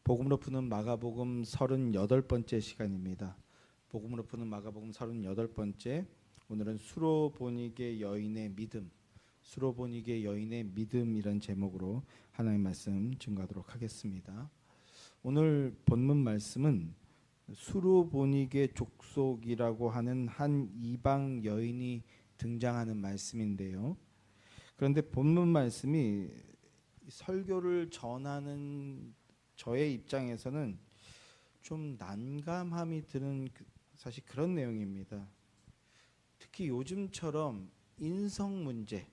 복음으로 푸는 마가복음 38번째 시간입니다. 복음으로 푸는 마가복음 38번째. 오늘은 수로보니게 여인의 믿음, 수로보니게 여인의 믿음이란 제목으로 하나님의 말씀 증거하도록 하겠습니다. 오늘 본문 말씀은 수로보니게 족속이라고 하는 한 이방 여인이 등장하는 말씀인데요. 그런데 본문 말씀이 설교를 전하는 저의 입장에서는 좀 난감함이 드는 사실 그런 내용입니다. 특히 요즘처럼 인성 문제,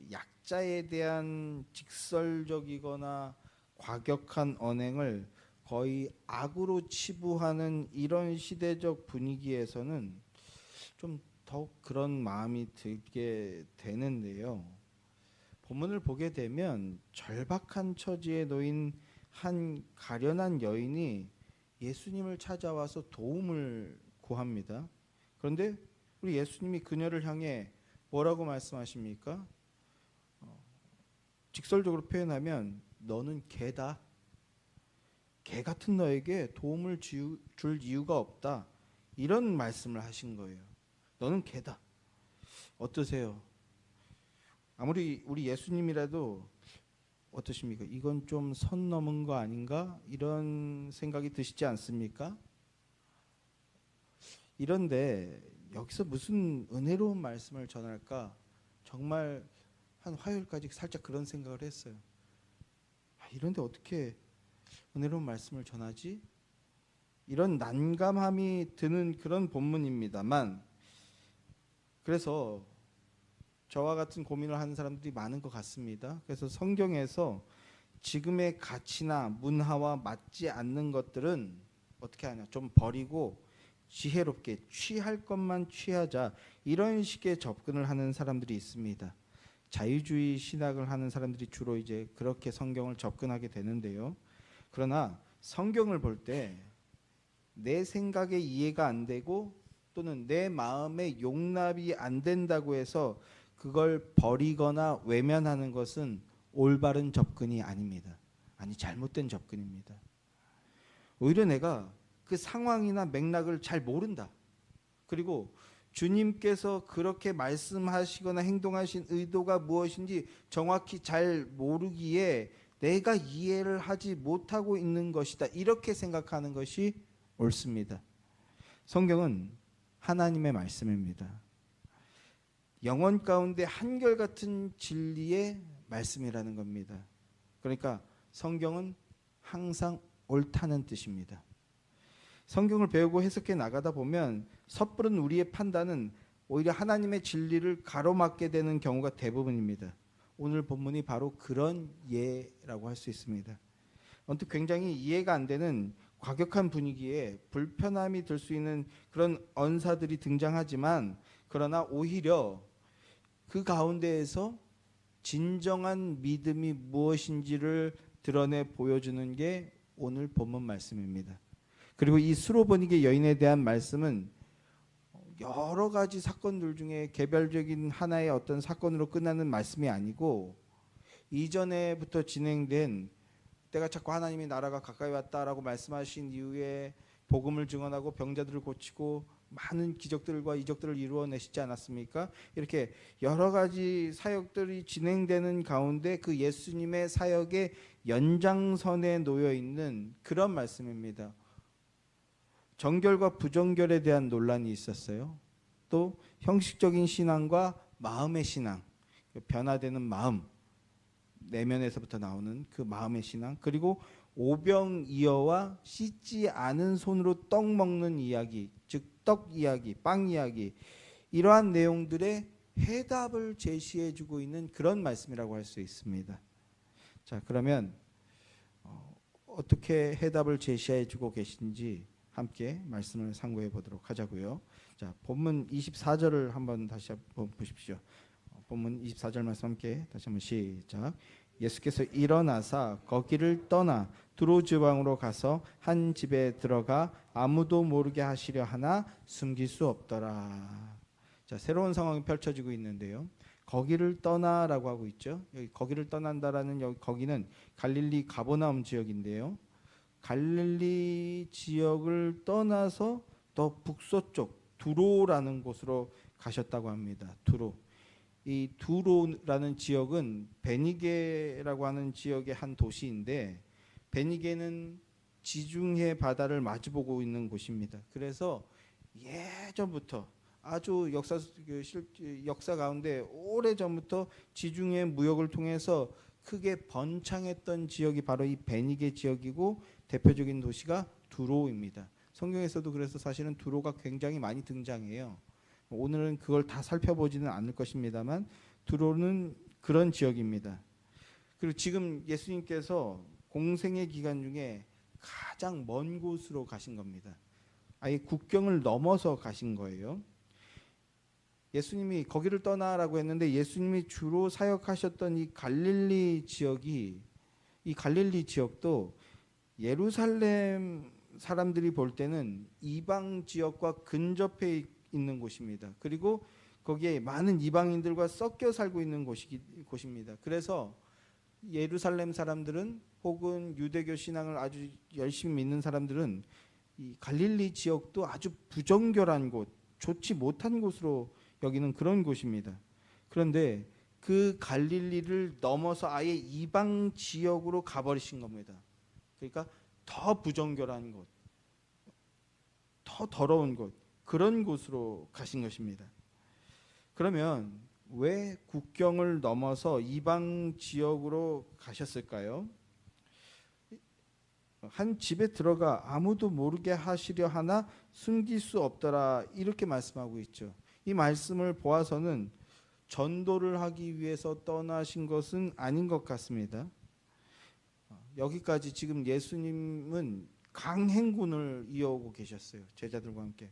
약자에 대한 직설적이거나 과격한 언행을 거의 악으로 치부하는 이런 시대적 분위기에서는 좀 더욱 그런 마음이 들게 되는데요. 본문을 보게 되면 절박한 처지에 놓인 한 가련한 여인이 예수님을 찾아와서 도움을 구합니다. 그런데 우리 예수님이 그녀를 향해 뭐라고 말씀하십니까? 직설적으로 표현하면 너는 개다. 개 같은 너에게 도움을 줄 이유가 없다. 이런 말씀을 하신 거예요. 너는 개다. 어떠세요? 아무리 우리 예수님이라도 어떠십니까? 이건 좀 선 넘은 거 아닌가? 이런 생각이 드시지 않습니까? 이런데 여기서 무슨 은혜로운 말씀을 전할까? 정말 한 화요일까지 살짝 그런 생각을 했어요. 이런데 어떻게 은혜로운 말씀을 전하지? 이런 난감함이 드는 그런 본문입니다만, 그래서 저와 같은 고민을 하는 사람들이 많은 것 같습니다. 그래서 성경에서 지금의 가치나 문화와 맞지 않는 것들은 어떻게 하냐, 좀 버리고 지혜롭게 취할 것만 취하자, 이런 식의 접근을 하는 사람들이 있습니다. 자유주의 신학을 하는 사람들이 주로 이제 그렇게 성경을 접근하게 되는데요. 그러나 성경을 볼 때 내 생각에 이해가 안 되고 또는 내 마음에 용납이 안 된다고 해서 그걸 버리거나 외면하는 것은 올바른 접근이 아닙니다. 아니, 잘못된 접근입니다. 오히려 내가 그 상황이나 맥락을 잘 모른다. 그리고 주님께서 그렇게 말씀하시거나 행동하신 의도가 무엇인지 정확히 잘 모르기에 내가 이해를 하지 못하고 있는 것이다. 이렇게 생각하는 것이 옳습니다. 성경은 하나님의 말씀입니다. 영혼 가운데 한결같은 진리의 말씀이라는 겁니다. 그러니까 성경은 항상 옳다는 뜻입니다. 성경을 배우고 해석해 나가다 보면 섣부른 우리의 판단은 오히려 하나님의 진리를 가로막게 되는 경우가 대부분입니다. 오늘 본문이 바로 그런 예라고 할 수 있습니다. 언뜻 굉장히 이해가 안 되는 과격한 분위기에 불편함이 들 수 있는 그런 언사들이 등장하지만, 그러나 오히려 그 가운데에서 진정한 믿음이 무엇인지를 드러내 보여주는 게 오늘 본문 말씀입니다. 그리고 이 수로보니게 여인에 대한 말씀은 여러 가지 사건들 중에 개별적인 하나의 어떤 사건으로 끝나는 말씀이 아니고, 이전에부터 진행된, 때가 자꾸 하나님의 나라가 가까이 왔다라고 말씀하신 이후에 복음을 증언하고 병자들을 고치고 많은 기적들과 이적들을 이루어내시지 않았습니까? 이렇게 여러 가지 사역들이 진행되는 가운데 그 예수님의 사역의 연장선에 놓여 있는 그런 말씀입니다. 정결과 부정결에 대한 논란이 있었어요. 또 형식적인 신앙과 마음의 신앙, 변화되는 마음, 내면에서부터 나오는 그 마음의 신앙, 그리고 오병이어와 씻지 않은 손으로 떡 먹는 이야기, 즉 떡 이야기, 빵 이야기, 이러한 내용들의 해답을 제시해주고 있는 그런 말씀이라고 할 수 있습니다. 자, 그러면 어떻게 해답을 제시해주고 계신지 함께 말씀을 상고해 보도록 하자고요. 자, 본문 24절을 한번 다시 한번 보십시오. 본문 24절 말씀 함께 다시 한번 시작. 예수께서 일어나사 거기를 떠나 두로 지방으로 가서 한 집에 들어가 아무도 모르게 하시려 하나 숨길 수 없더라. 자, 새로운 상황이 펼쳐지고 있는데요. 거기를 떠나라고 하고 있죠. 여기 거기를 떠난다라는 여기 거기는 갈릴리 가버나움 지역인데요. 갈릴리 지역을 떠나서 더 북서쪽 두로라는 곳으로 가셨다고 합니다. 두로. 이 두로라는 지역은 베니게라고 하는 지역의 한 도시인데 베니게는 지중해 바다를 마주보고 있는 곳입니다. 그래서 예전부터 아주 역사 가운데 오래 전부터 지중해 무역을 통해서 크게 번창했던 지역이 바로 이 베니게 지역이고 대표적인 도시가 두로입니다. 성경에서도 그래서 사실은 두로가 굉장히 많이 등장해요. 오늘은 그걸 다 살펴보지는 않을 것입니다만 두로는 그런 지역입니다. 그리고 지금 예수님께서 공생의 기간 중에 가장 먼 곳으로 가신 겁니다. 아예 국경을 넘어서 가신 거예요. 예수님이 거기를 떠나라고 했는데 예수님이 주로 사역하셨던 이 갈릴리 지역도 예루살렘 사람들이 볼 때는 이방 지역과 근접해 있는 곳입니다. 그리고 거기에 많은 이방인들과 섞여 살고 있는 곳입니다. 그래서 예루살렘 사람들은 혹은 유대교 신앙을 아주 열심히 믿는 사람들은 이 갈릴리 지역도 아주 부정결한 곳, 좋지 못한 곳으로 여기는 그런 곳입니다. 그런데 그 갈릴리를 넘어서 아예 이방 지역으로 가버리신 겁니다. 그러니까 더 부정결한 곳, 더 더러운 곳, 그런 곳으로 가신 것입니다. 그러면 왜 국경을 넘어서 이방 지역으로 가셨을까요? 한 집에 들어가 아무도 모르게 하시려 하나 숨길 수 없더라 이렇게 말씀하고 있죠. 이 말씀을 보아서는 전도를 하기 위해서 떠나신 것은 아닌 것 같습니다. 여기까지 지금 예수님은 강행군을 이어오고 계셨어요. 제자들과 함께.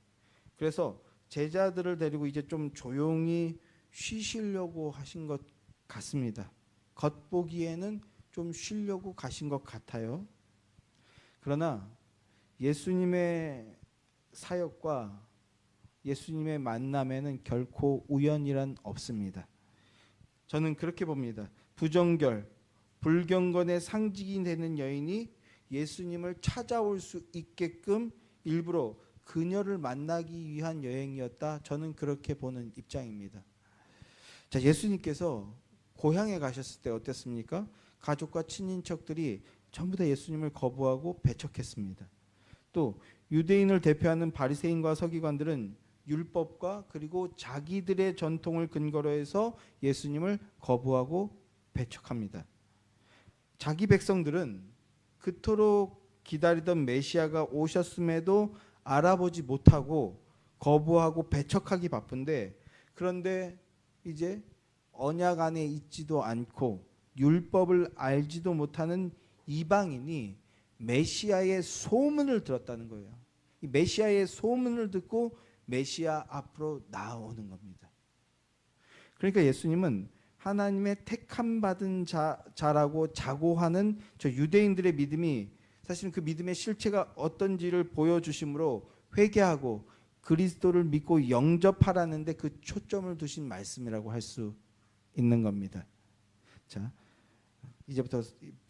그래서 제자들을 데리고 이제 좀 조용히 쉬시려고 하신 것 같습니다. 겉보기에는 좀 쉬려고 가신 것 같아요. 그러나 예수님의 사역과 예수님의 만남에는 결코 우연이란 없습니다. 저는 그렇게 봅니다. 부정결, 불경건의 상징이 되는 여인이 예수님을 찾아올 수 있게끔 일부러 그녀를 만나기 위한 여행이었다. 저는 그렇게 보는 입장입니다. 자, 예수님께서 고향에 가셨을 때 어땠습니까? 가족과 친인척들이 전부 다 예수님을 거부하고 배척했습니다. 또 유대인을 대표하는 바리새인과 서기관들은 율법과 그리고 자기들의 전통을 근거로 해서 예수님을 거부하고 배척합니다. 자기 백성들은 그토록 기다리던 메시아가 오셨음에도 알아보지 못하고 거부하고 배척하기 바쁜데, 그런데 이제 언약 안에 있지도 않고 율법을 알지도 못하는 이방인이 메시아의 소문을 들었다는 거예요. 이 메시아의 소문을 듣고 메시아 앞으로 나오는 겁니다. 그러니까 예수님은 하나님의 택함 받은 자라고 자고하는 저 유대인들의 믿음이 사실은 그 믿음의 실체가 어떤지를 보여주심으로 회개하고 그리스도를 믿고 영접하라는 데 그 초점을 두신 말씀이라고 할 수 있는 겁니다. 자, 이제부터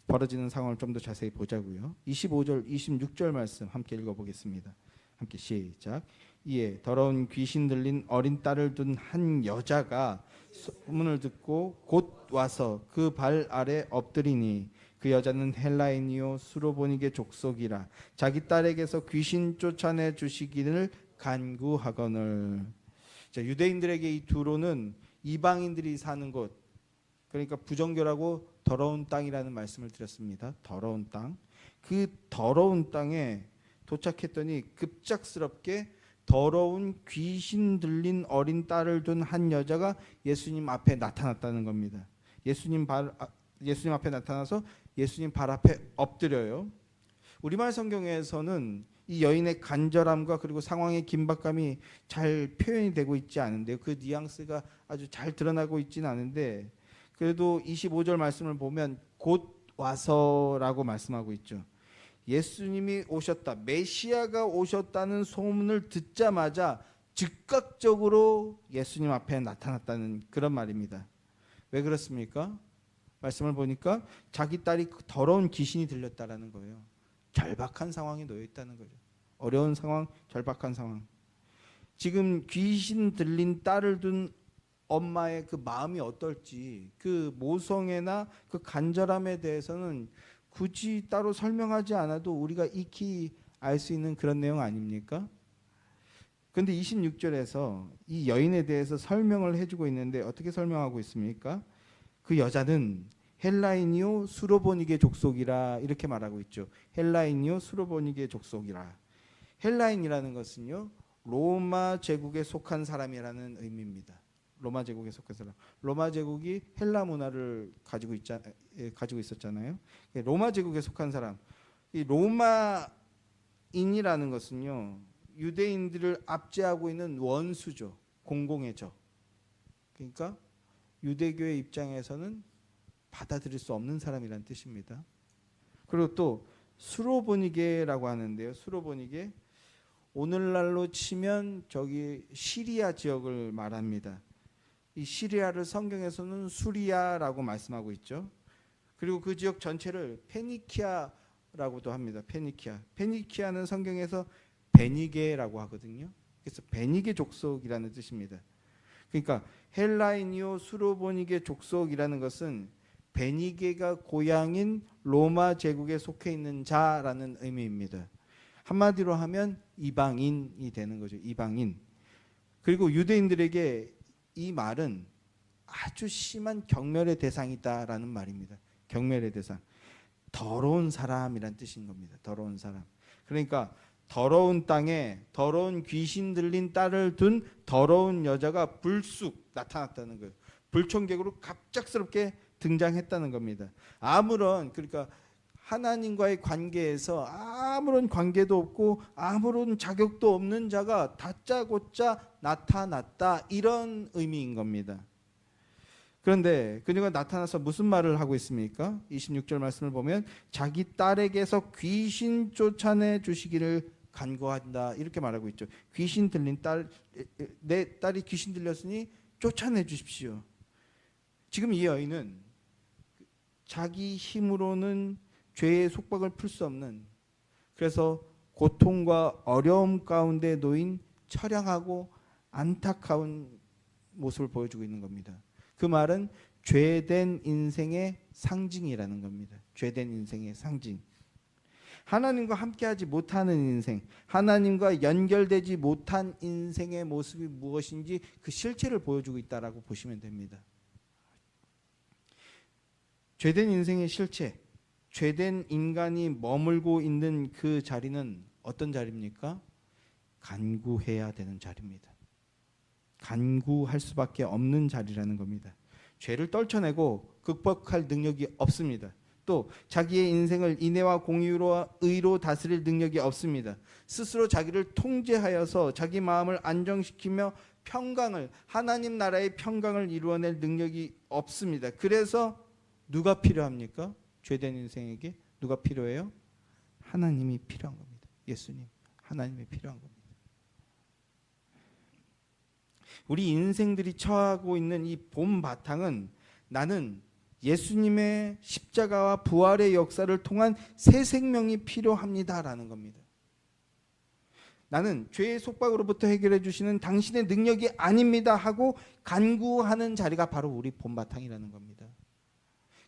벌어지는 상황을 좀 더 자세히 보자고요. 25절, 26절 말씀 함께 읽어보겠습니다. 함께 시작. 이에 더러운 귀신 들린 어린 딸을 둔 한 여자가 소문을 듣고 곧 와서 그 발 아래 엎드리니 그 여자는 헬라인이요 수로보니게 족속이라 자기 딸에게서 귀신 쫓아내 주시기를 간구하거늘. 자, 유대인들에게 이 두로는 이방인들이 사는 곳, 그러니까 부정결하고 더러운 땅이라는 말씀을 드렸습니다. 더러운 땅. 그 더러운 땅에 도착했더니 급작스럽게 더러운 귀신 들린 어린 딸을 둔 한 여자가 예수님 앞에 나타났다는 겁니다. 예수님 앞에 나타나서 예수님 발 앞에 엎드려요. 우리말 성경에서는 이 여인의 간절함과 그리고 상황의 긴박감이 잘 표현이 되고 있지 않은데요. 그 뉘앙스가 아주 잘 드러나고 있지는 않은데, 그래도 25절 말씀을 보면 곧 와서라고 말씀하고 있죠. 예수님이 오셨다, 메시아가 오셨다는 소문을 듣자마자 즉각적으로 예수님 앞에 나타났다는 그런 말입니다. 왜 그렇습니까? 말씀을 보니까 자기 딸이 더러운 귀신이 들렸다라는 거예요. 절박한 상황에 놓여 있다는 거죠. 어려운 상황, 절박한 상황. 지금 귀신 들린 딸을 둔 엄마의 그 마음이 어떨지, 그 모성애나 그 간절함에 대해서는 굳이 따로 설명하지 않아도 우리가 익히 알 수 있는 그런 내용 아닙니까? 근데 26절에서 이 여인에 대해서 설명을 해주고 있는데 어떻게 설명하고 있습니까? 그 여자는 헬라인이요 수로보니게 족속이라 이렇게 말하고 있죠. 헬라인이요 수로보니게 족속이라. 헬라인이라는 것은요 로마 제국에 속한 사람이라는 의미입니다. 로마 제국에 속한 사람. 로마 제국이 헬라 문화를 가지고 있었잖아요. 로마 제국에 속한 사람. 이 로마인이라는 것은요 유대인들을 압제하고 있는 원수죠. 공공의 적. 그러니까 유대교의 입장에서는 받아들일 수 없는 사람이라는 뜻입니다. 그리고 또 수로보니게라고 하는데요. 수로보니게 오늘날로 치면 저기 시리아 지역을 말합니다. 이 시리아를 성경에서는 수리아라고 말씀하고 있죠. 그리고 그 지역 전체를 페니키아라고도 합니다. 페니키아. 페니키아는 성경에서 베니게라고 하거든요. 그래서 베니게 족속이라는 뜻입니다. 그러니까 헬라인이요 수로보니게 족속이라는 것은 베니게가 고향인 로마 제국에 속해 있는 자라는 의미입니다. 한마디로 하면 이방인이 되는 거죠. 이방인. 그리고 유대인들에게 이 말은 아주 심한 경멸의 대상이다라는 말입니다. 경멸의 대상. 더러운 사람이란 뜻인 겁니다. 더러운 사람. 그러니까 더러운 땅에 더러운 귀신 들린 딸을 둔 더러운 여자가 불쑥 나타났다는 거예요. 불청객으로 갑작스럽게 등장했다는 겁니다. 그러니까 하나님과의 관계에서 아무런 관계도 없고 아무런 자격도 없는 자가 다짜고짜 나타났다, 이런 의미인 겁니다. 그런데 그녀가 나타나서 무슨 말을 하고 있습니까? 26절 말씀을 보면 자기 딸에게서 귀신 쫓아내 주시기를 간구한다, 이렇게 말하고 있죠. 귀신 들린 딸, 내 딸이 귀신 들렸으니 쫓아내 주십시오. 지금 이 여인은 자기 힘으로는 죄의 속박을 풀 수 없는, 그래서 고통과 어려움 가운데 놓인 처량하고 안타까운 모습을 보여주고 있는 겁니다. 그 말은 죄된 인생의 상징이라는 겁니다. 죄된 인생의 상징. 하나님과 함께하지 못하는 인생, 하나님과 연결되지 못한 인생의 모습이 무엇인지 그 실체를 보여주고 있다라고 보시면 됩니다. 죄된 인생의 실체, 죄된 인간이 머물고 있는 그 자리는 어떤 자리입니까? 간구해야 되는 자리입니다. 간구할 수밖에 없는 자리라는 겁니다. 죄를 떨쳐내고 극복할 능력이 없습니다. 또 자기의 인생을 인애와 공의로 의로 다스릴 능력이 없습니다. 스스로 자기를 통제하여서 자기 마음을 안정시키며 평강을, 하나님 나라의 평강을 이루어낼 능력이 없습니다. 그래서 누가 필요합니까? 죄된 인생에게 누가 필요해요? 하나님이 필요한 겁니다. 예수님, 하나님이 필요한 겁니다. 우리 인생들이 처하고 있는 이 봄 바탕은 나는 예수님의 십자가와 부활의 역사를 통한 새 생명이 필요합니다라는 겁니다. 나는 죄의 속박으로부터 해결해 주시는 당신의 능력이 아닙니다 하고 간구하는 자리가 바로 우리 봄 바탕이라는 겁니다.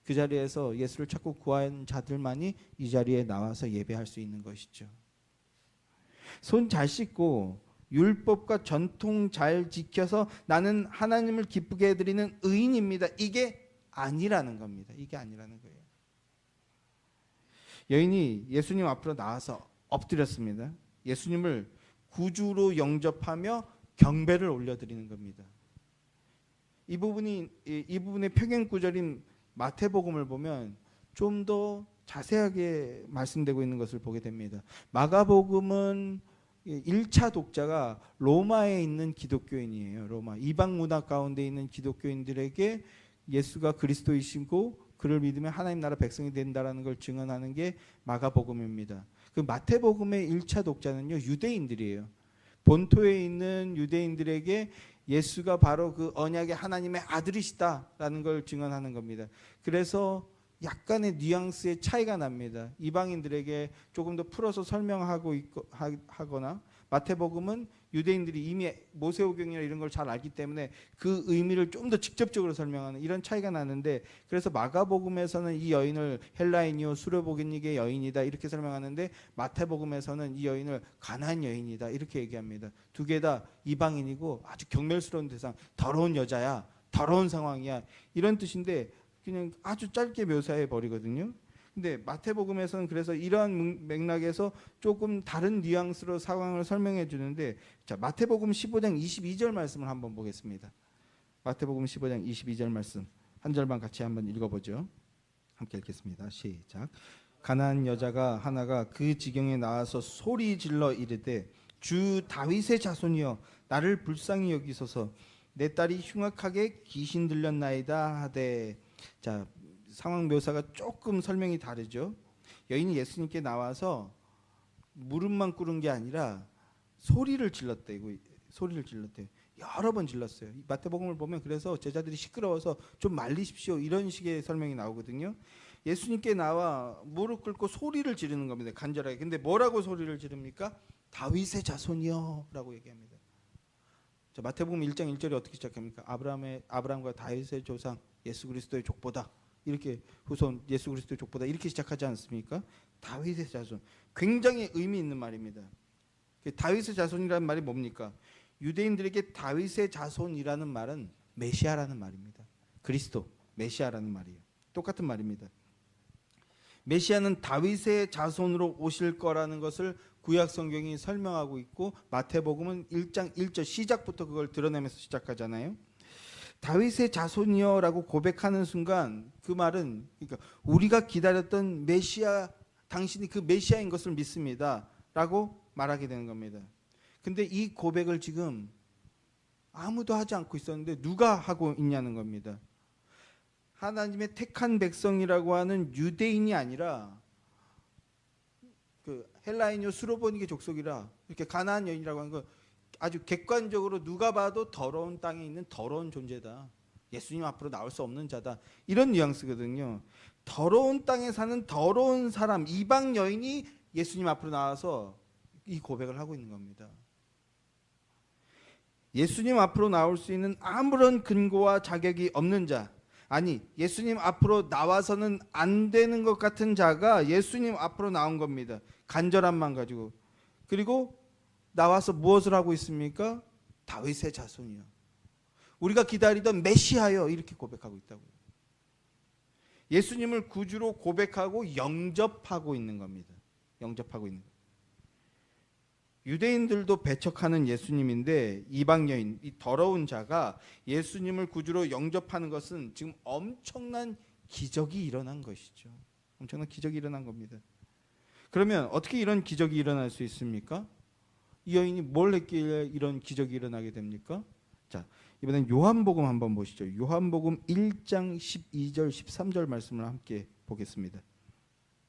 그 자리에서 예수를 찾고 구한 자들만이 이 자리에 나와서 예배할 수 있는 것이죠. 손 잘 씻고 율법과 전통 잘 지켜서 나는 하나님을 기쁘게 해드리는 의인입니다, 이게 아니라는 겁니다. 이게 아니라는 거예요. 여인이 예수님 앞으로 나와서 엎드렸습니다. 예수님을 구주로 영접하며 경배를 올려드리는 겁니다. 이 부분의 평행 구절인 마태복음을 보면 좀 더 자세하게 말씀되고 있는 것을 보게 됩니다. 마가복음은 1차 독자가 로마에 있는 기독교인이에요. 로마 이방 문화 가운데 있는 기독교인들에게 예수가 그리스도이시고 그를 믿으면 하나님 나라 백성이 된다라는 걸 증언하는 게 마가복음입니다. 그 마태복음의 1차 독자는요 유대인들이에요. 본토에 있는 유대인들에게 예수가 바로 그 언약의 하나님의 아들이시다라는 걸 증언하는 겁니다. 그래서 약간의 뉘앙스의 차이가 납니다. 이방인들에게 조금 더 풀어서 설명하고 하거나, 마태복음은 유대인들이 이미 모세오경이나 이런 걸 잘 알기 때문에 그 의미를 좀 더 직접적으로 설명하는 이런 차이가 나는데, 그래서 마가복음에서는 이 여인을 헬라인이요 수르보게닉의 여인이다 이렇게 설명하는데, 마태복음에서는 이 여인을 가나안 여인이다 이렇게 얘기합니다. 두 개 다 이방인이고 아주 경멸스러운 대상, 더러운 여자야, 더러운 상황이야, 이런 뜻인데 그냥 아주 짧게 묘사해 버리거든요. 근데 마태복음에서는 그래서 이러한 맥락에서 조금 다른 뉘앙스로 상황을 설명해 주는데, 자, 마태복음 15장 22절 말씀을 한번 보겠습니다. 마태복음 15장 22절 말씀 한 절만 같이 한번 읽어보죠. 함께 읽겠습니다. 시작. 가나안 여자가 하나가 그 지경에 나와서 소리 질러 이르되 주 다윗의 자손이여 나를 불쌍히 여기소서 내 딸이 흉악하게 귀신 들렸나이다 하되. 자, 상황 묘사가 조금 설명이 다르죠. 여인이 예수님께 나와서 무릎만 꿇은 게 아니라 소리를 질렀대요. 소리를 질렀대요. 여러 번 질렀어요. 마태복음을 보면 그래서 제자들이 시끄러워서 좀 말리십시오 이런 식의 설명이 나오거든요. 예수님께 나와 무릎 꿇고 소리를 지르는 겁니다. 간절하게. 근데 뭐라고 소리를 지릅니까? 다윗의 자손이여 라고 얘기합니다. 자, 마태복음 1장 1절이 어떻게 시작합니까? 아브라함과 다윗의 조상 예수 그리스도의 족보다, 이렇게 후손 예수 그리스도의 족보다 이렇게 시작하지 않습니까? 다윗의 자손. 굉장히 의미 있는 말입니다. 다윗의 자손이라는 말이 뭡니까? 유대인들에게 다윗의 자손이라는 말은 메시아라는 말입니다. 그리스도, 메시아라는 말이에요. 똑같은 말입니다. 메시아는 다윗의 자손으로 오실 거라는 것을 구약 성경이 설명하고 있고, 마태복음은 1장 1절 시작부터 그걸 드러내면서 시작하잖아요. 다윗의 자손이여라고 고백하는 순간 그 말은, 그러니까 우리가 기다렸던 메시아, 당신이 그 메시아인 것을 믿습니다 라고 말하게 되는 겁니다. 근데 이 고백을 지금 아무도 하지 않고 있었는데 누가 하고 있냐는 겁니다. 하나님의 택한 백성이라고 하는 유대인이 아니라 그 헬라인이요 수르보닉의 족속이라 이렇게 가나안 여인이라고 하는 거 아주 객관적으로 누가 봐도 더러운 땅에 있는 더러운 존재다, 예수님 앞으로 나올 수 없는 자다, 이런 뉘앙스거든요. 더러운 땅에 사는 더러운 사람, 이방 여인이 예수님 앞으로 나와서 이 고백을 하고 있는 겁니다. 예수님 앞으로 나올 수 있는 아무런 근거와 자격이 없는 자, 아니 예수님 앞으로 나와서는 안 되는 것 같은 자가 예수님 앞으로 나온 겁니다. 간절함만 가지고. 그리고 나와서 무엇을 하고 있습니까? 다윗의 자손이요, 우리가 기다리던 메시아요, 이렇게 고백하고 있다고요. 예수님을 구주로 고백하고 영접하고 있는 겁니다. 영접하고 있는 거예요. 유대인들도 배척하는 예수님인데 이방 여인, 이 더러운 자가 예수님을 구주로 영접하는 것은 지금 엄청난 기적이 일어난 것이죠. 엄청난 기적이 일어난 겁니다. 그러면 어떻게 이런 기적이 일어날 수 있습니까? 이 여인이 뭘 했길래 이런 기적이 일어나게 됩니까? 자, 이번엔 요한복음 한번 보시죠. 요한복음 1장 12절 13절 말씀을 함께 보겠습니다.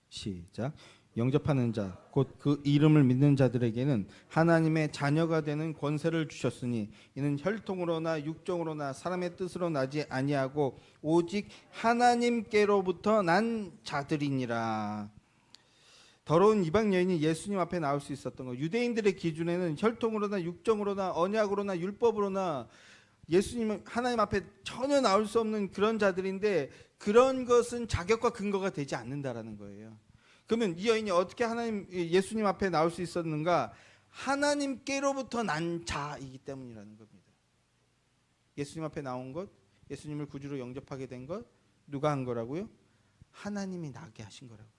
시작. 영접하는 자 곧 그 이름을 믿는 자들에게는 하나님의 자녀가 되는 권세를 주셨으니 이는 혈통으로나 육정으로나 사람의 뜻으로 나지 아니하고 오직 하나님께로부터 난 자들이니라. 더러운 이방 여인이 예수님 앞에 나올 수 있었던 거, 유대인들의 기준에는 혈통으로나 육정으로나 언약으로나 율법으로나 예수님은 하나님 앞에 전혀 나올 수 없는 그런 자들인데, 그런 것은 자격과 근거가 되지 않는다라는 거예요. 그러면 이 여인이 어떻게 예수님 앞에 나올 수 있었는가? 하나님께로부터 난 자이기 때문이라는 겁니다. 예수님 앞에 나온 것, 예수님을 구주로 영접하게 된 것, 누가 한 거라고요? 하나님이 나게 하신 거라고요.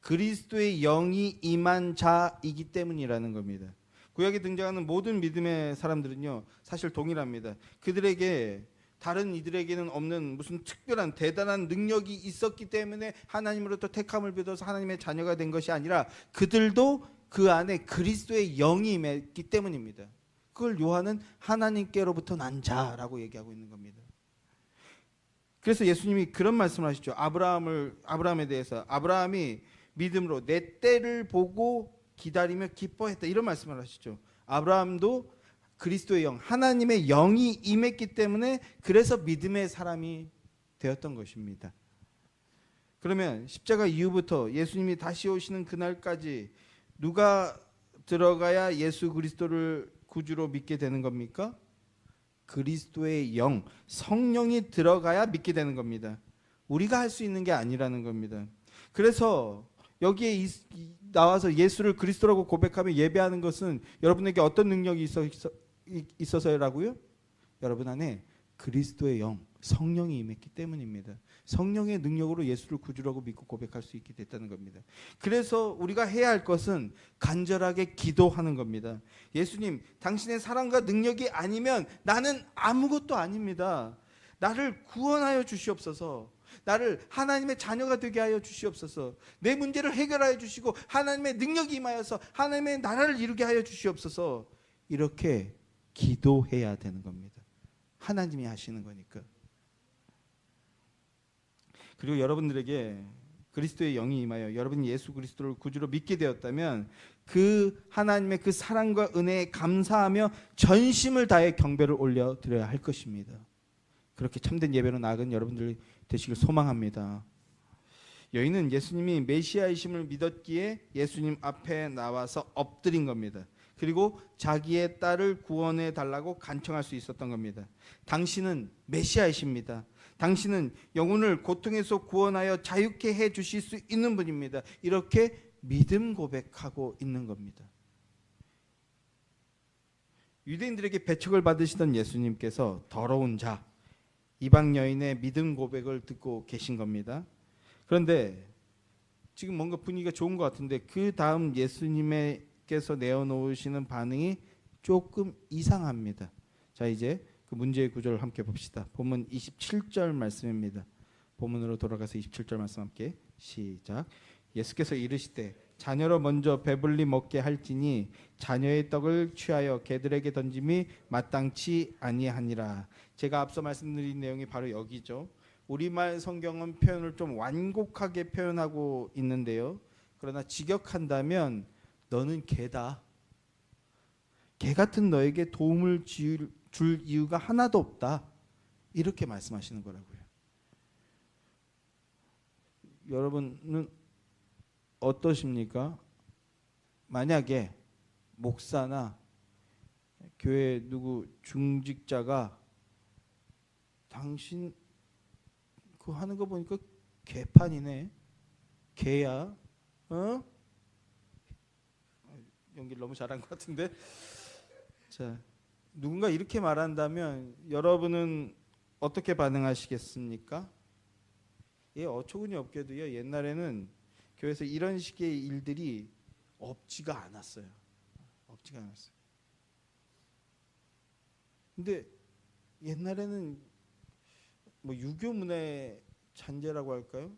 그리스도의 영이 임한 자이기 때문이라는 겁니다. 구약에 등장하는 모든 믿음의 사람들은요, 사실 동일합니다. 그들에게 다른 이들에게는 없는 무슨 특별한 대단한 능력이 있었기 때문에 하나님으로부터 택함을 받아서 하나님의 자녀가 된 것이 아니라 그들도 그 안에 그리스도의 영이 임했기 때문입니다. 그걸 요한은 하나님께로부터 난 자라고 얘기하고 있는 겁니다. 그래서 예수님이 그런 말씀을 하시죠. 아브라함에 대해서 아브라함이 믿음으로 내 때를 보고 기다리며 기뻐했다, 이런 말씀을 하시죠. 아브라함도 그리스도의 영, 하나님의 영이 임했기 때문에 그래서 믿음의 사람이 되었던 것입니다. 그러면 십자가 이후부터 예수님이 다시 오시는 그날까지 누가 들어가야 예수 그리스도를 구주로 믿게 되는 겁니까? 그리스도의 영, 성령이 들어가야 믿게 되는 겁니다. 우리가 할 수 있는 게 아니라는 겁니다. 그래서 여기에 나와서 예수를 그리스도라고 고백하며 예배하는 것은 여러분에게 어떤 능력이 있어서라고요? 여러분 안에 그리스도의 영, 성령이 임했기 때문입니다. 성령의 능력으로 예수를 구주라고 믿고 고백할 수 있게 됐다는 겁니다. 그래서 우리가 해야 할 것은 간절하게 기도하는 겁니다. 예수님, 당신의 사랑과 능력이 아니면 나는 아무것도 아닙니다. 나를 구원하여 주시옵소서. 나를 하나님의 자녀가 되게 하여 주시옵소서. 내 문제를 해결하여 주시고 하나님의 능력이 임하여서 하나님의 나라를 이루게 하여 주시옵소서. 이렇게 기도해야 되는 겁니다. 하나님이 하시는 거니까. 그리고 여러분들에게 그리스도의 영이 임하여 여러분이 예수 그리스도를 구주로 믿게 되었다면 그 하나님의 그 사랑과 은혜에 감사하며 전심을 다해 경배를 올려드려야 할 것입니다. 그렇게 참된 예배로 나아간 여러분들 되시길 소망합니다. 여인은 예수님이 메시아이심을 믿었기에 예수님 앞에 나와서 엎드린 겁니다. 그리고 자기의 딸을 구원해 달라고 간청할 수 있었던 겁니다. 당신은 메시아이십니다. 당신은 영혼을 고통에서 구원하여 자유케 해 주실 수 있는 분입니다. 이렇게 믿음 고백하고 있는 겁니다. 유대인들에게 배척을 받으시던 예수님께서 더러운 자, 이방 여인의 믿음 고백을 듣고 계신 겁니다. 그런데 지금 뭔가 분위기가 좋은 것 같은데 그 다음 예수님께서 내어놓으시는 반응이 조금 이상합니다. 자, 이제 그 문제의 구절을 함께 봅시다. 본문 27절 말씀입니다. 본문으로 돌아가서 27절 말씀 함께 시작. 예수께서 이르시되 자녀로 먼저 배불리 먹게 할지니 자녀의 떡을 취하여 개들에게 던짐이 마땅치 아니하니라. 제가 앞서 말씀드린 내용이 바로 여기죠. 우리말 성경은 표현을 좀 완곡하게 표현하고 있는데요. 그러나 직역한다면 너는 개다. 개 같은 너에게 도움을 줄 이유가 하나도 없다. 이렇게 말씀하시는 거라고요. 여러분은 어떠십니까? 만약에 목사나 교회 누구 중직자가 당신 그거 하는 거 보니까 개판이네. 개야. 어? 연기를 너무 잘한 것 같은데. 자, 누군가 이렇게 말한다면 여러분은 어떻게 반응하시겠습니까? 예, 어처구니 없게도요. 옛날에는 교회에서 이런 식의 일들이 없지가 않았어요. 없지가 않았어요. 근데 옛날에는 뭐 유교 문화의 잔재라고 할까요?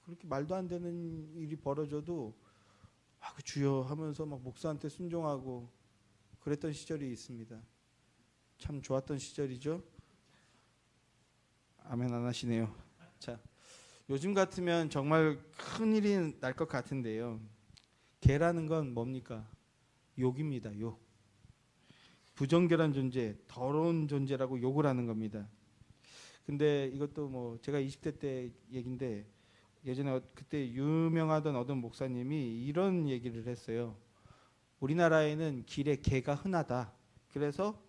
그렇게 말도 안 되는 일이 벌어져도 그 주여 하면서 막 목사한테 순종하고 그랬던 시절이 있습니다. 참 좋았던 시절이죠. 아멘 안 하시네요. 자, 요즘 같으면 정말 큰일이 날 것 같은데요. 개라는 건 뭡니까? 욕입니다. 욕. 부정결한 존재, 더러운 존재라고 욕을 하는 겁니다. 근데 이것도 뭐 제가 20대 때 얘긴데 예전에 그때 유명하던 어떤 목사님이 이런 얘기를 했어요. 우리나라에는 길에 개가 흔하다. 그래서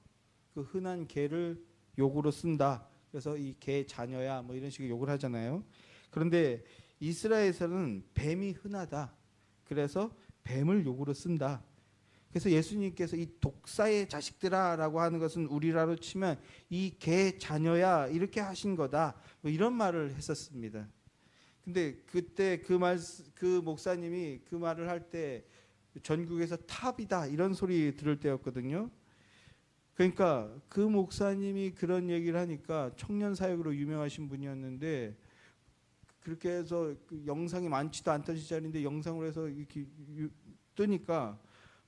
그 흔한 개를 욕으로 쓴다. 그래서 이 개 자녀야 뭐 이런 식으로 욕을 하잖아요. 그런데 이스라엘에서는 뱀이 흔하다. 그래서 뱀을 욕으로 쓴다. 그래서 예수님께서 이 독사의 자식들아라고 하는 것은 우리라로 치면 이 개 자녀야 이렇게 하신 거다. 뭐 이런 말을 했었습니다. 근데 그때 그 목사님이 그 말을 할 때 전국에서 탑이다 이런 소리 들을 때였거든요. 그러니까 그 목사님이 그런 얘기를 하니까 청년 사역으로 유명하신 분이었는데 그렇게 해서 그 영상이 많지도 않던 시절인데 영상으로 해서 이렇게 뜨니까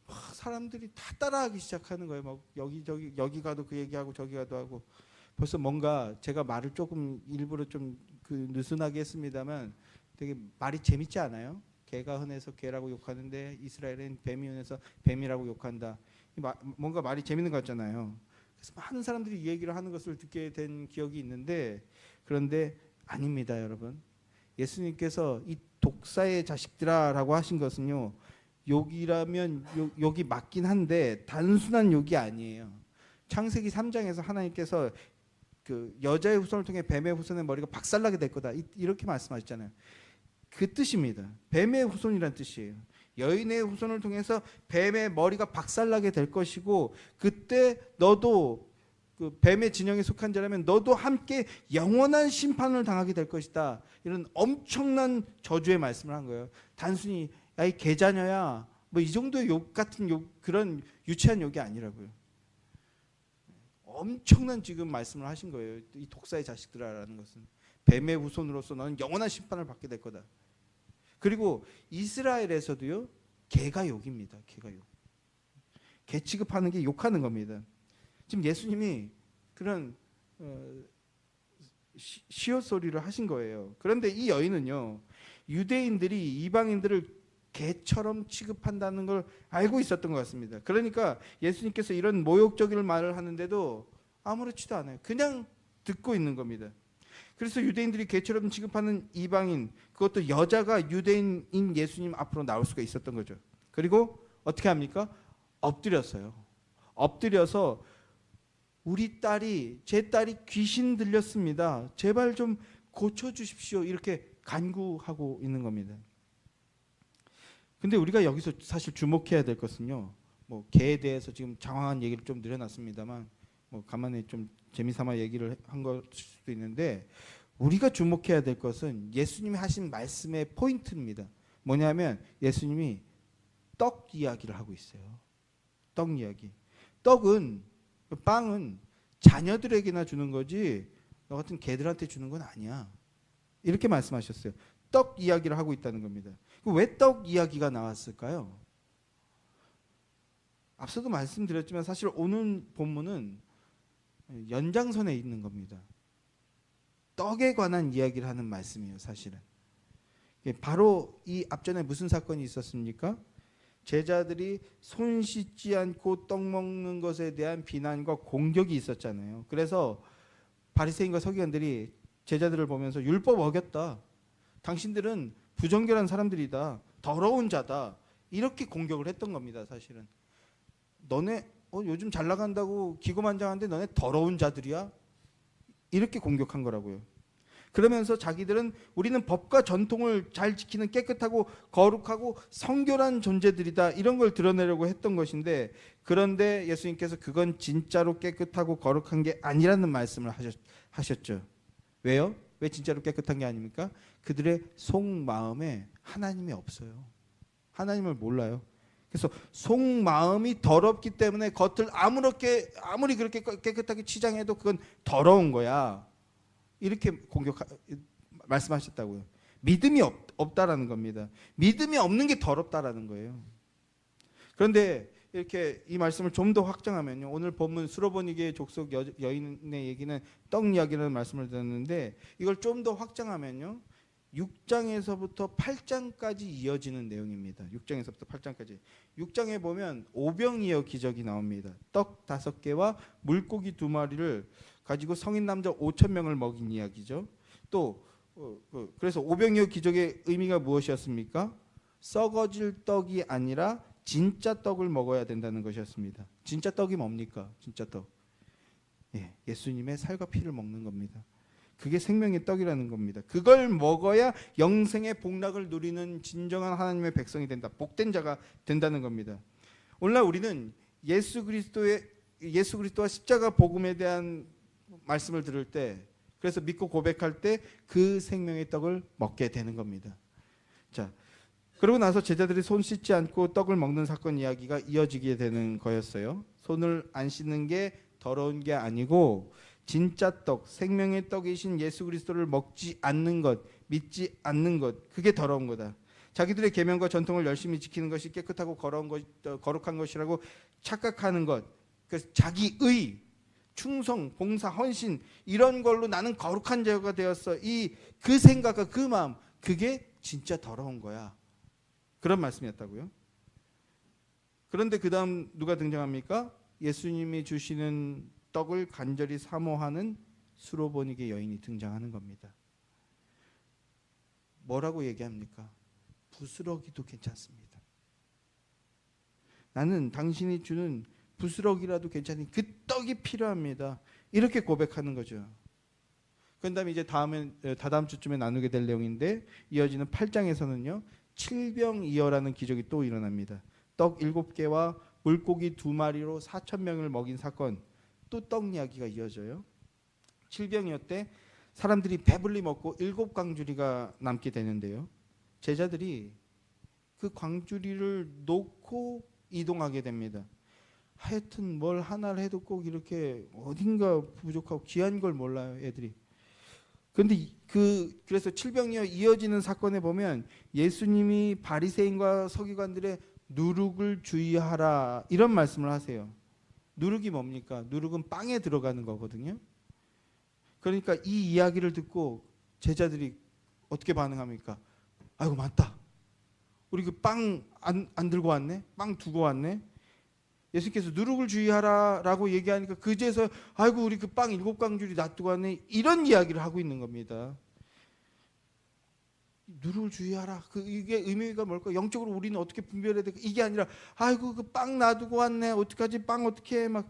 막 사람들이 다 따라하기 시작하는 거예요. 막 여기 가도 그 얘기하고 저기 가도 하고 벌써 뭔가 제가 말을 조금 일부러 좀 그 느슨하게 했습니다만 되게 말이 재밌지 않아요? 개가 흔해서 개라고 욕하는데 이스라엘은 뱀이 흔해서 뱀이라고 욕한다. 뭔가 말이 재밌는 것 같잖아요. 그래서 많은 사람들이 이 얘기를 하는 것을 듣게 된 기억이 있는데, 그런데 아닙니다, 여러분. 예수님께서 이 독사의 자식들아라고 하신 것은요, 욕이라면 욕이 맞긴 한데 단순한 욕이 아니에요. 창세기 3장에서 하나님께서 그 여자의 후손을 통해 뱀의 후손의 머리가 박살나게 될 거다, 이렇게 말씀하셨잖아요. 그 뜻입니다. 뱀의 후손이란 뜻이에요. 여인의 후손을 통해서 뱀의 머리가 박살나게 될 것이고, 그때 너도 그 뱀의 진영에 속한 자라면 너도 함께 영원한 심판을 당하게 될 것이다. 이런 엄청난 저주의 말씀을 한 거예요. 단순히 야, 이 개자녀야, 뭐 이 정도의 욕 같은 욕, 그런 유치한 욕이 아니라고요. 엄청난 지금 말씀을 하신 거예요. 이 독사의 자식들아라는 것은 뱀의 후손으로서 너는 영원한 심판을 받게 될 거다. 그리고 이스라엘에서도요, 개가 욕입니다. 개가 욕. 개 취급하는 게 욕하는 겁니다. 지금 예수님이 그런 시옷소리를 하신 거예요. 그런데 이 여인은요, 유대인들이 이방인들을 개처럼 취급한다는 걸 알고 있었던 것 같습니다. 그러니까 예수님께서 이런 모욕적인 말을 하는데도 아무렇지도 않아요. 그냥 듣고 있는 겁니다. 그래서 유대인들이 개처럼 취급하는 이방인, 그것도 여자가 유대인인 예수님 앞으로 나올 수가 있었던 거죠. 그리고 어떻게 합니까? 엎드렸어요. 엎드려서 제 딸이 귀신 들렸습니다. 제발 좀 고쳐주십시오. 이렇게 간구하고 있는 겁니다. 근데 우리가 여기서 사실 주목해야 될 것은요, 뭐 개에 대해서 지금 장황한 얘기를 좀 늘어놨습니다만, 뭐 가만히 좀 재미삼아 얘기를 한 걸 수도 있는데, 우리가 주목해야 될 것은 예수님이 하신 말씀의 포인트입니다. 뭐냐면 예수님이 떡 이야기를 하고 있어요. 떡 이야기. 빵은 자녀들에게나 주는 거지 너 같은 개들한테 주는 건 아니야. 이렇게 말씀하셨어요. 떡 이야기를 하고 있다는 겁니다. 왜 떡 이야기가 나왔을까요? 앞서도 말씀드렸지만 사실 오늘 본문은 연장선에 있는 겁니다. 떡에 관한 이야기를 하는 말씀이에요, 사실은. 바로 이 앞전에 무슨 사건이 있었습니까? 제자들이 손 씻지 않고 떡 먹는 것에 대한 비난과 공격이 있었잖아요. 그래서 바리새인과 서기관들이 제자들을 보면서 율법 어겼다, 당신들은 부정결한 사람들이다, 더러운 자다, 이렇게 공격을 했던 겁니다. 사실은 너네 요즘 잘 나간다고 기고만장한데 너네 더러운 자들이야? 이렇게 공격한 거라고요. 그러면서 자기들은 우리는 법과 전통을 잘 지키는 깨끗하고 거룩하고 성결한 존재들이다, 이런 걸 드러내려고 했던 것인데, 그런데 예수님께서 그건 진짜로 깨끗하고 거룩한 게 아니라는 말씀을 하셨죠. 왜요? 왜 진짜로 깨끗한 게 아닙니까? 그들의 속마음에 하나님이 없어요. 하나님을 몰라요. 그래서 속마음이 더럽기 때문에 겉을 아무리 그렇게 깨끗하게 치장해도 그건 더러운 거야, 이렇게 말씀하셨다고요. 믿음이 없다라는 겁니다. 믿음이 없는 게 더럽다라는 거예요. 그런데 이렇게 이 말씀을 좀 더 확장하면요, 오늘 본문 수로보니게의 족속 여인의 얘기는 떡 이야기라는 말씀을 드렸는데, 이걸 좀 더 확장하면요, 6장에서부터 8장까지 이어지는 내용입니다. 6장에서부터 8장까지. 6장에 보면 오병이어 기적이 나옵니다. 떡 5개와 물고기 2마리를 가지고 성인 남자 5,000명을 먹인 이야기죠. 또 그래서 오병이어 기적의 의미가 무엇이었습니까? 썩어질 떡이 아니라 진짜 떡을 먹어야 된다는 것이었습니다. 진짜 떡이 뭡니까? 진짜 떡. 예수님의 살과 피를 먹는 겁니다. 그게 생명의 떡이라는 겁니다. 그걸 먹어야 영생의 복락을 누리는 진정한 하나님의 백성이 된다, 복된 자가 된다는 겁니다. 오늘날 우리는 예수 그리스도와 십자가 복음에 대한 말씀을 들을 때, 그래서 믿고 고백할 때 그 생명의 떡을 먹게 되는 겁니다. 자, 그러고 나서 제자들이 손 씻지 않고 떡을 먹는 사건 이야기가 이어지게 되는 거였어요. 손을 안 씻는 게 더러운 게 아니고, 진짜 떡, 생명의 떡이신 예수 그리스도를 먹지 않는 것, 믿지 않는 것, 그게 더러운 거다. 자기들의 계명과 전통을 열심히 지키는 것이 깨끗하고 거룩한 것이라고 착각하는 것, 그래서 자기의 충성, 봉사, 헌신, 이런 걸로 나는 거룩한 자가 되었어, 그 생각과 그 마음, 그게 진짜 더러운 거야. 그런 말씀이었다고요. 그런데 그 다음 누가 등장합니까? 예수님이 주시는 떡을 간절히 사모하는 수로보니게 여인이 등장하는 겁니다. 뭐라고 얘기합니까? 부스러기도 괜찮습니다. 나는 당신이 주는 부스러기라도 괜찮으니 그 떡이 필요합니다. 이렇게 고백하는 거죠. 그 다음에 이제 다다음 주쯤에 나누게 될 내용인데, 이어지는 8장에서는요 칠병이어라는 기적이 또 일어납니다. 떡 7개와 물고기 2마리로 4,000명을 먹인 사건, 또 떡 이야기가 이어져요. 칠병이어 때 사람들이 배불리 먹고 7광주리가 남게 되는데요, 제자들이 그 광주리를 놓고 이동하게 됩니다. 하여튼 뭘 하나를 해도 꼭 이렇게 어딘가 부족하고 귀한 걸 몰라요, 애들이. 그런데 그래서 칠병이어 이어지는 사건에 보면 예수님이 바리새인과 서기관들의 누룩을 주의하라 이런 말씀을 하세요. 누룩이 뭡니까? 누룩은 빵에 들어가는 거거든요. 그러니까 이 이야기를 듣고 제자들이 어떻게 반응합니까? 아이고 맞다. 우리 그 빵 안 들고 왔네? 빵 두고 왔네? 예수께서 누룩을 주의하라라고 얘기하니까 그제서 아이고 우리 그 빵 7광주리 놔두고 왔네, 이런 이야기를 하고 있는 겁니다. 누룩을 주의하라. 이게 의미가 뭘까? 영적으로 우리는 어떻게 분별해야 될까? 이게 아니라 아이고 그 빵 놔두고 왔네. 어떡하지? 빵 어떻게 해? 막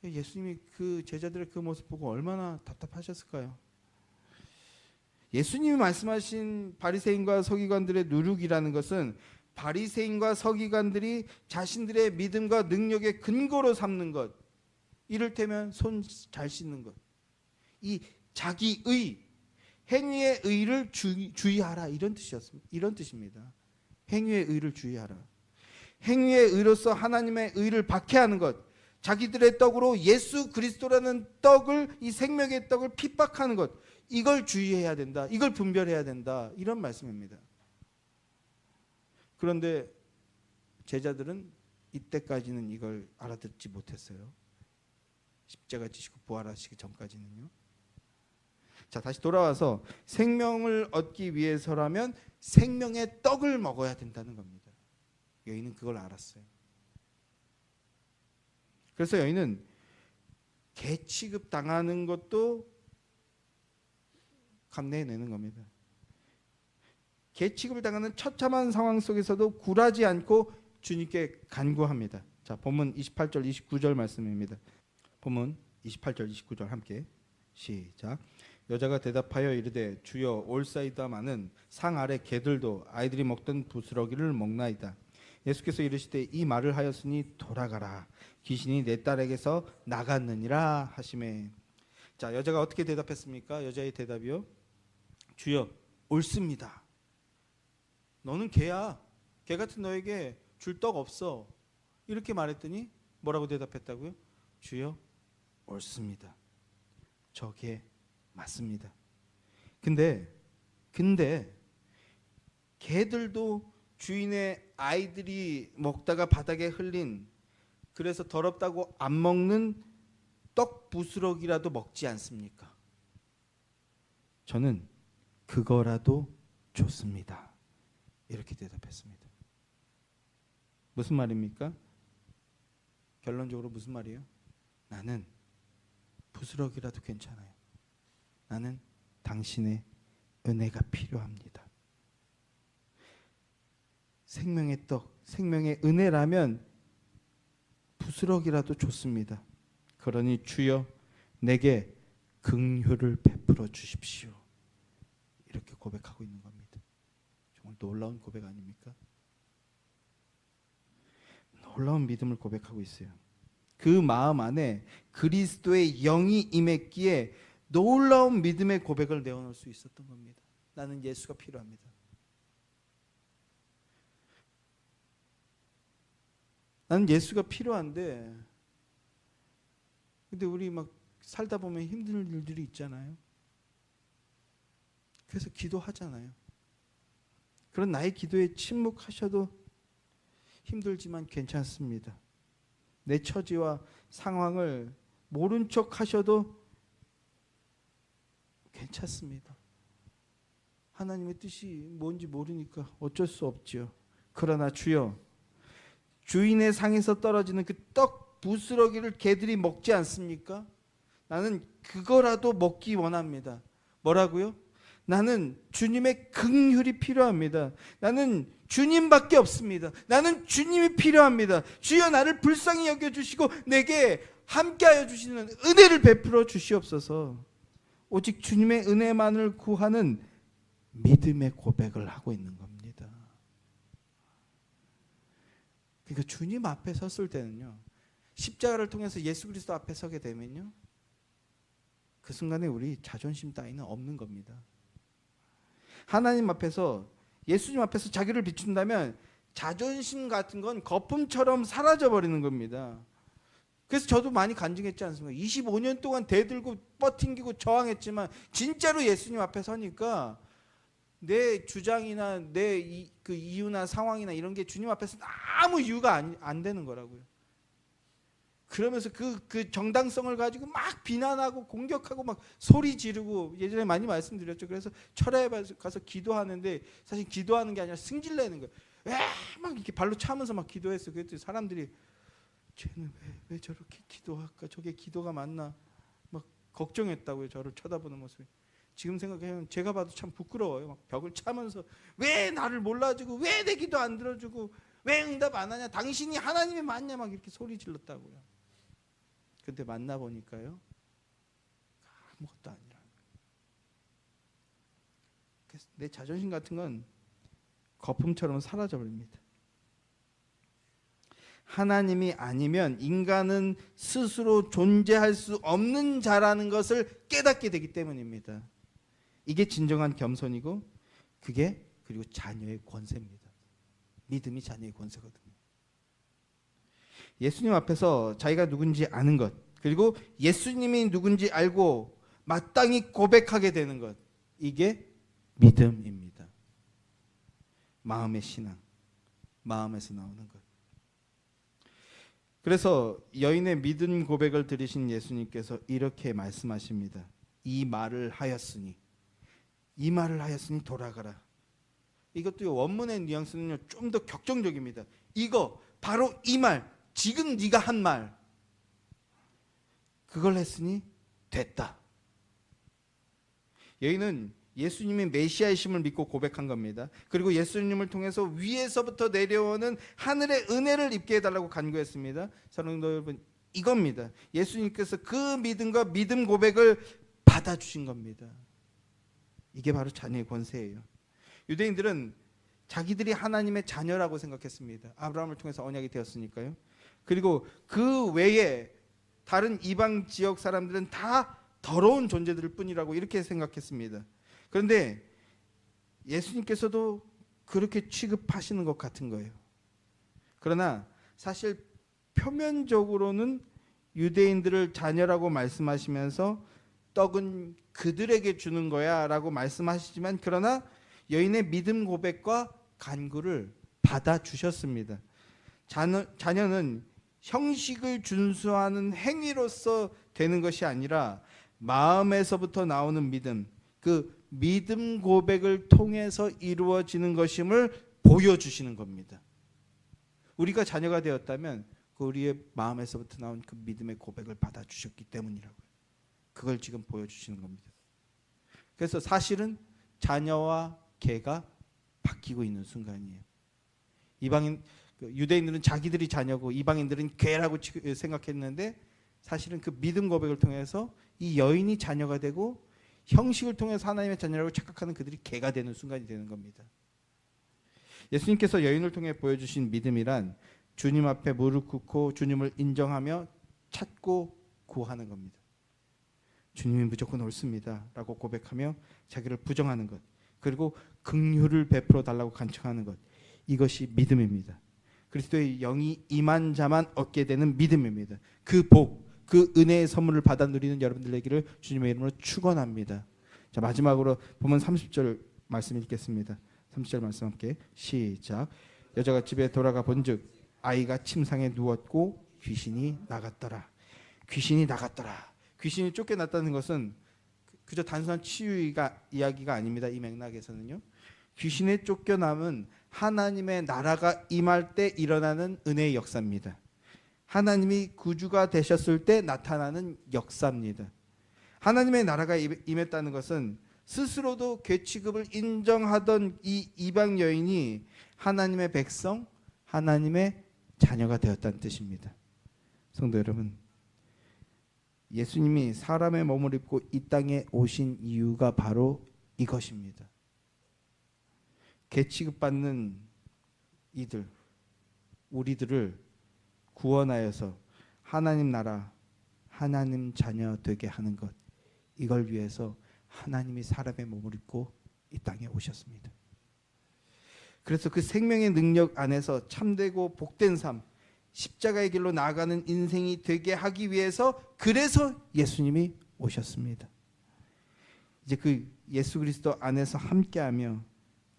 예수님이 그 제자들의 그 모습 보고 얼마나 답답하셨을까요? 예수님이 말씀하신 바리새인과 서기관들의 누룩이라는 것은 바리새인과 서기관들이 자신들의 믿음과 능력의 근거로 삼는 것, 이를테면 손 잘 씻는 것, 이 자기의 행위의 의를 주의하라, 이런 뜻입니다. 행위의 의를 주의하라. 행위의 의로서 하나님의 의를 박해하는 것, 자기들의 떡으로 예수 그리스도라는 떡을, 이 생명의 떡을 핍박하는 것, 이걸 주의해야 된다. 이걸 분별해야 된다. 이런 말씀입니다. 그런데 제자들은 이때까지는 이걸 알아듣지 못했어요. 십자가 지시고 부활하시기 전까지는요. 자, 다시 돌아와서 생명을 얻기 위해서라면 생명의 떡을 먹어야 된다는 겁니다. 여인은 그걸 알았어요. 그래서 여인은 개 취급 당하는 것도 감내해내는 겁니다. 개 취급을 당하는 처참한 상황 속에서도 굴하지 않고 주님께 간구합니다. 자, 본문 28절 29절 말씀입니다. 본문 28절 29절 함께 시작. 여자가 대답하여 이르되 주여 올사이다마는 상 아래 개들도 아이들이 먹던 부스러기를 먹나이다. 예수께서 이르시되 이 말을 하였으니 돌아가라, 귀신이 내 딸에게서 나갔느니라 하시매. 자, 여자가 어떻게 대답했습니까? 여자의 대답이요, 주여 옳습니다. 너는 개야. 개 같은 너에게 줄 떡 없어. 이렇게 말했더니 뭐라고 대답했다고요? 주여 옳습니다. 저게 맞습니다. 근데 개들도 주인의 아이들이 먹다가 바닥에 흘린, 그래서 더럽다고 안 먹는 떡 부스러기라도 먹지 않습니까? 저는 그거라도 좋습니다. 이렇게 대답했습니다. 무슨 말입니까? 결론적으로 무슨 말이에요? 나는 부스러기라도 괜찮아요. 나는 당신의 은혜가 필요합니다. 생명의 떡, 생명의 은혜라면 부스러기라도 좋습니다. 그러니 주여 내게 긍휼을 베풀어 주십시오. 이렇게 고백하고 있는 겁니다. 정말 놀라운 고백 아닙니까? 놀라운 믿음을 고백하고 있어요. 그 마음 안에 그리스도의 영이 임했기에 놀라운 믿음의 고백을 내어놓을 수 있었던 겁니다. 나는 예수가 필요합니다. 나는 예수가 필요한데, 근데 우리 막 살다 보면 힘든 일들이 있잖아요. 그래서 기도하잖아요. 그런 나의 기도에 침묵하셔도 힘들지만 괜찮습니다. 내 처지와 상황을 모른 척 하셔도 괜찮습니다. 하나님의 뜻이 뭔지 모르니까 어쩔 수 없죠. 그러나 주여, 주인의 상에서 떨어지는 그 떡 부스러기를 개들이 먹지 않습니까? 나는 그거라도 먹기 원합니다. 뭐라고요? 나는 주님의 긍휼이 필요합니다. 나는 주님밖에 없습니다. 나는 주님이 필요합니다. 주여, 나를 불쌍히 여겨주시고 내게 함께하여 주시는 은혜를 베풀어 주시옵소서. 오직 주님의 은혜만을 구하는 믿음의 고백을 하고 있는 겁니다. 그러니까 주님 앞에 섰을 때는요, 십자가를 통해서 예수 그리스도 앞에 서게 되면요, 그 순간에 우리 자존심 따위는 없는 겁니다. 하나님 앞에서, 예수님 앞에서 자기를 비춘다면 자존심 같은 건 거품처럼 사라져 버리는 겁니다. 그래서 저도 많이 간증했지 않습니까? 25년 동안 대들고 뻗팅기고 저항했지만 진짜로 예수님 앞에 서니까 내 주장이나 내 그 이유나 상황이나 이런 게 주님 앞에서 아무 이유가 안 되는 거라고요. 그러면서 그 정당성을 가지고 막 비난하고 공격하고 막 소리 지르고, 예전에 많이 말씀드렸죠. 그래서 철야에 가서 기도하는데 사실 기도하는 게 아니라 승질내는 거예요. 막 이렇게 발로 차면서 막 기도했어요. 그랬더니 사람들이 쟤는 왜 저렇게 기도할까? 저게 기도가 맞나? 막 걱정했다고요. 저를 쳐다보는 모습이. 지금 생각하면 제가 봐도 참 부끄러워요. 막 벽을 차면서 왜 나를 몰라주고, 왜 내 기도 안 들어주고, 왜 응답 안 하냐? 당신이 하나님이 맞냐? 막 이렇게 소리 질렀다고요. 근데 만나보니까요, 아무것도 아니라. 그래서 내 자존심 같은 건 거품처럼 사라져버립니다. 하나님이 아니면 인간은 스스로 존재할 수 없는 자라는 것을 깨닫게 되기 때문입니다. 이게 진정한 겸손이고, 그게 그리고 자녀의 권세입니다. 믿음이 자녀의 권세거든요. 예수님 앞에서 자기가 누군지 아는 것, 그리고 예수님이 누군지 알고 마땅히 고백하게 되는 것, 이게 믿음입니다. 마음의 신앙, 마음에서 나오는 것. 그래서 여인의 믿음 고백을 들으신 예수님께서 이렇게 말씀하십니다. 이 말을 하였으니 돌아가라. 이것도 원문의 뉘앙스는요, 좀 더 격정적입니다. 이거 바로 이 말, 지금 네가 한 말, 그걸 했으니 됐다. 여인은 예수님이 메시아이심을 믿고 고백한 겁니다. 그리고 예수님을 통해서 위에서부터 내려오는 하늘의 은혜를 입게 해달라고 간구했습니다. 사랑하는 여러분, 이겁니다. 예수님께서 그 믿음과 믿음 고백을 받아주신 겁니다. 이게 바로 자녀의 권세예요. 유대인들은 자기들이 하나님의 자녀라고 생각했습니다. 아브라함을 통해서 언약이 되었으니까요. 그리고 그 외에 다른 이방 지역 사람들은 다 더러운 존재들 뿐이라고 이렇게 생각했습니다. 그런데 예수님께서도 그렇게 취급하시는 것 같은 거예요. 그러나 사실 표면적으로는 유대인들을 자녀라고 말씀하시면서 떡은 그들에게 주는 거야 라고 말씀하시지만, 그러나 여인의 믿음 고백과 간구를 받아주셨습니다. 자녀는 형식을 준수하는 행위로서 되는 것이 아니라 마음에서부터 나오는 믿음, 그 믿음 고백을 통해서 이루어지는 것임을 보여주시는 겁니다. 우리가 자녀가 되었다면 그 우리의 마음에서부터 나온 그 믿음의 고백을 받아주셨기 때문이라고요. 그걸 지금 보여주시는 겁니다. 그래서 사실은 자녀와 개가 바뀌고 있는 순간이에요. 유대인들은 자기들이 자녀고 이방인들은 개라고 생각했는데, 사실은 그 믿음 고백을 통해서 이 여인이 자녀가 되고 형식을 통해서 하나님의 자녀라고 착각하는 그들이 개가 되는 순간이 되는 겁니다. 예수님께서 여인을 통해 보여주신 믿음이란 주님 앞에 무릎 꿇고 주님을 인정하며 찾고 구하는 겁니다. 주님이 무조건 옳습니다 라고 고백하며 자기를 부정하는 것, 그리고 긍휼을 베풀어 달라고 간청하는 것, 이것이 믿음입니다. 그리스도의 영이 임한 자만 얻게 되는 믿음입니다. 그 복, 그 은혜의 선물을 받아 누리는 여러분들 되기를 주님의 이름으로 축원합니다. 자, 마지막으로 본문 30절 말씀 읽겠습니다. 30절 말씀 함께 시작. 여자가 집에 돌아가 본즉 아이가 침상에 누웠고 귀신이 나갔더라. 귀신이 나갔더라. 귀신이 쫓겨났다는 것은 그저 단순한 치유 이야기가 아닙니다. 이 맥락에서는요. 귀신에 쫓겨남은 하나님의 나라가 임할 때 일어나는 은혜의 역사입니다. 하나님이 구주가 되셨을 때 나타나는 역사입니다. 하나님의 나라가 임했다는 것은 스스로도 죄 취급을 인정하던 이 이방 여인이 하나님의 백성, 하나님의 자녀가 되었다는 뜻입니다. 성도 여러분, 예수님이 사람의 몸을 입고 이 땅에 오신 이유가 바로 이것입니다. 죄 취급받는 우리들을 구원하여서 하나님 나라, 하나님 자녀 되게 하는 것, 이걸 위해서 하나님이 사람의 몸을 입고 이 땅에 오셨습니다. 그래서 그 생명의 능력 안에서 참되고 복된 삶, 십자가의 길로 나아가는 인생이 되게 하기 위해서, 그래서 예수님이 오셨습니다. 이제 그 예수 그리스도 안에서 함께하며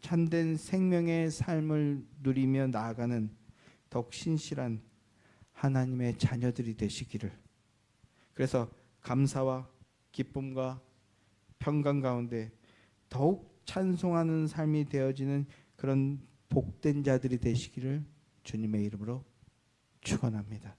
참된 생명의 삶을 누리며 나아가는 더욱 신실한 하나님의 자녀들이 되시기를, 그래서 감사와 기쁨과 평강 가운데 더욱 찬송하는 삶이 되어지는 그런 복된 자들이 되시기를 주님의 이름으로 축원합니다.